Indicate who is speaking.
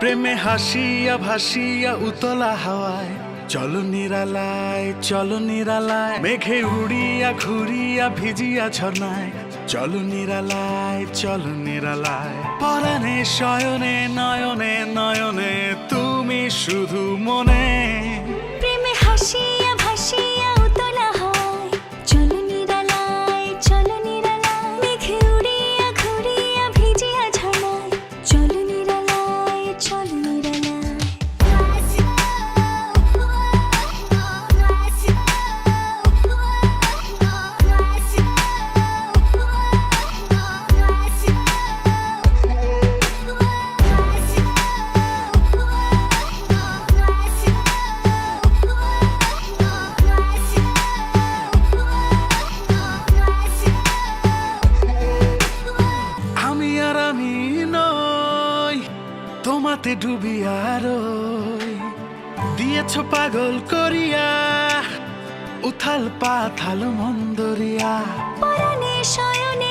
Speaker 1: প্রেমে হাসিয়া ভাসিয়া উতলা হাওয়ায় চলো নিরালায়, চলো নিরালায়। মেঘে উড়িয়া ঘুরিয়া ভিজিয়া ঝর্ণায় চলো নিরালায়, চলো নিরালায়। পরাণে শয়নে নয়নে নয়নে তুমি শুধু মনে।
Speaker 2: প্রেমে হাসিয়া ভাসিয়া উতলা হয় চলো নিরালায়, চলো নিরালায়। মেঘে উড়িয়া ঘুরিয়া ভিজিয়া ঝর্ণায় চলো নিরালায়, চলো নিরালায়।
Speaker 1: আমি আর আমি নই, তোমাতে ডুবিয়া রই। দিয়েছ পাগল করিয়া উথাল পাথাল মন দরিয়া।
Speaker 2: পরাণে শয়নে